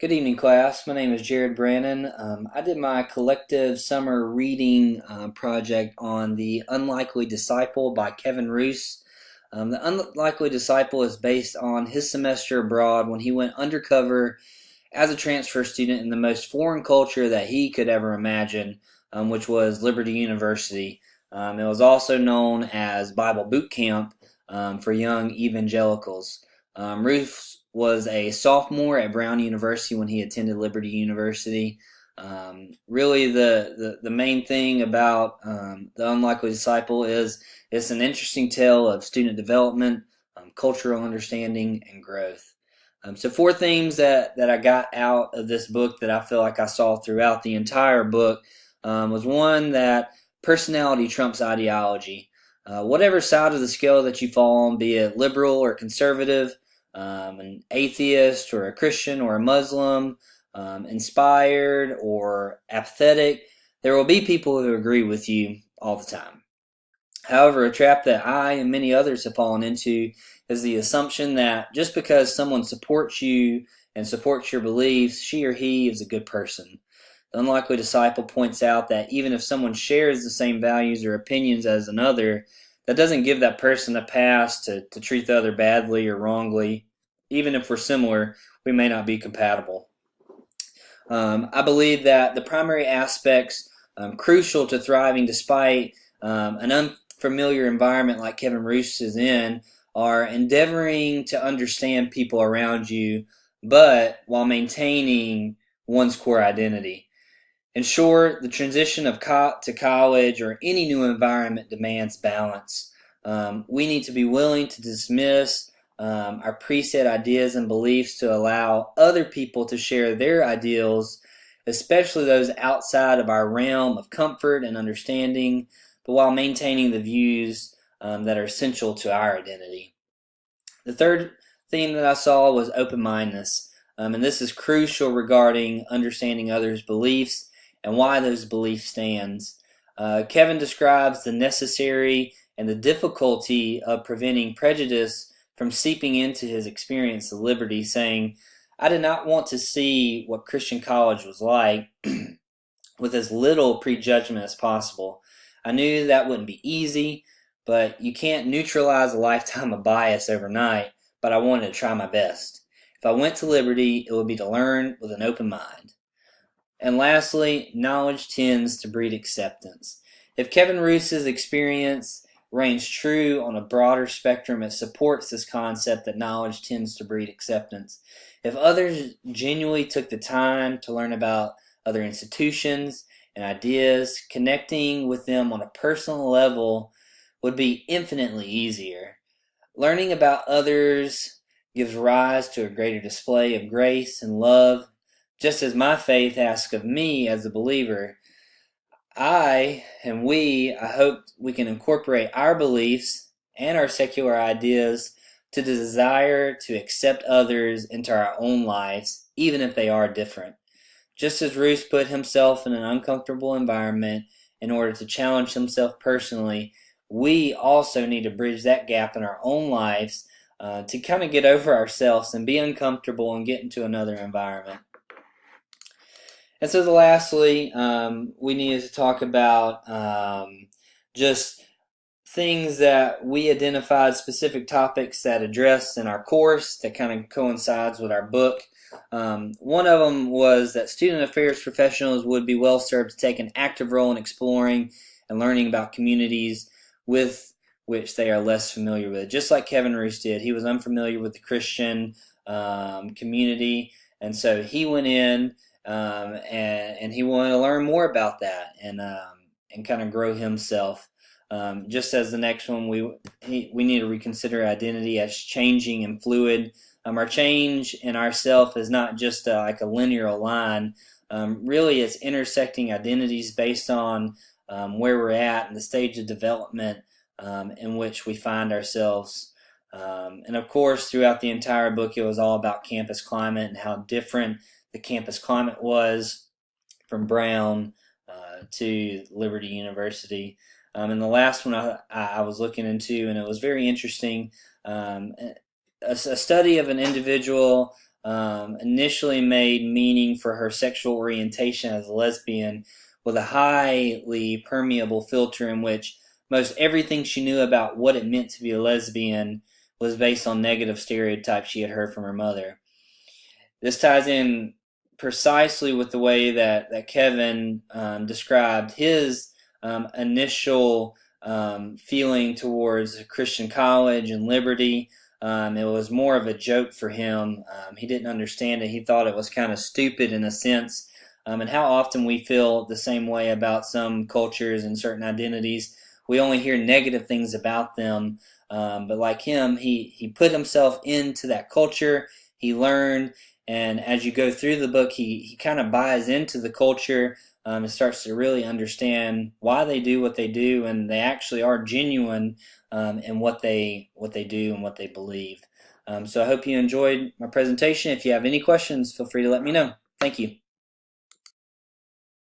Good evening, class. My name is Jared Brannon. I did my collective summer reading project on The Unlikely Disciple by Kevin Roos. The Unlikely Disciple is based on his semester abroad when he went undercover as a transfer student in the most foreign culture that he could ever imagine, which was Liberty University. It was also known as Bible Boot Camp for young evangelicals. Ruth was a sophomore at Brown University when he attended Liberty University. Really, the main thing about The Unlikely Disciple is it's an interesting tale of student development, cultural understanding, and growth. So four themes that I got out of this book that I feel like I saw throughout the entire book was one, that personality trumps ideology. Whatever side of the scale that you fall on, be it liberal or conservative, an atheist or a Christian or a Muslim, inspired or apathetic, there will be people who agree with you all the time. However, a trap that I and many others have fallen into is the assumption that just because someone supports you and supports your beliefs, she or he is a good person. The Unlikely Disciple points out that even if someone shares the same values or opinions as another, that doesn't give that person a pass to treat the other badly or wrongly. Even if we're similar, we may not be compatible. I believe that the primary aspects crucial to thriving despite an unfamiliar environment like Kevin Roos is in are endeavoring to understand people around you, but while maintaining one's core identity. In short, the transition of to college or any new environment demands balance. We need to be willing to dismiss our preset ideas and beliefs to allow other people to share their ideals, especially those outside of our realm of comfort and understanding, but while maintaining the views that are essential to our identity. The third theme that I saw was open-mindedness, and this is crucial regarding understanding others' beliefs and why those beliefs stands. Kevin describes the necessary and the difficulty of preventing prejudice from seeping into his experience of liberty, saying, I did not want to see what Christian college was like with as little prejudgment as possible. I knew that wouldn't be easy, but you can't neutralize a lifetime of bias overnight, but I wanted to try my best. If I went to Liberty, it would be to learn with an open mind. And lastly, knowledge tends to breed acceptance. If Kevin Roos's experience reigns true on a broader spectrum, it supports this concept that knowledge tends to breed acceptance. If others genuinely took the time to learn about other institutions and ideas, connecting with them on a personal level would be infinitely easier. Learning about others gives rise to a greater display of grace and love. Just as my faith asks of me as a believer, I hope we can incorporate our beliefs and our secular ideas to the desire to accept others into our own lives, even if they are different. Just as Roos put himself in an uncomfortable environment in order to challenge himself personally, we also need to bridge that gap in our own lives to kind of get over ourselves and be uncomfortable and get into another environment. And so lastly, we needed to talk about just things that we identified, specific topics that addressed in our course that kind of coincides with our book. One of them was that student affairs professionals would be well served to take an active role in exploring and learning about communities with which they are less familiar with. Just like Kevin Roos did, he was unfamiliar with the Christian community, and so he went in and he wanted to learn more about that and kind of grow himself. Just as the next one, we need to reconsider identity as changing and fluid. Our change in ourself is not just like a linear line. Really, it's intersecting identities based on where we're at and the stage of development in which we find ourselves. And of course, throughout the entire book, it was all about campus climate and how different the campus climate was from Brown to Liberty University. And the last one I was looking into, and it was very interesting, a study of an individual initially made meaning for her sexual orientation as a lesbian with a highly permeable filter in which most everything she knew about what it meant to be a lesbian was based on negative stereotypes she had heard from her mother. This ties in precisely with the way that Kevin described his initial feeling towards Christian college and liberty. It was more of a joke for him. He didn't understand it. He thought it was kind of stupid in a sense. And how often we feel the same way about some cultures and certain identities. We only hear negative things about them. But like him, he put himself into that culture. He learned, and as you go through the book, he kind of buys into the culture and starts to really understand why they do what they do, and they actually are genuine in what they do and what they believe. So I hope you enjoyed my presentation. If you have any questions, feel free to let me know. Thank you.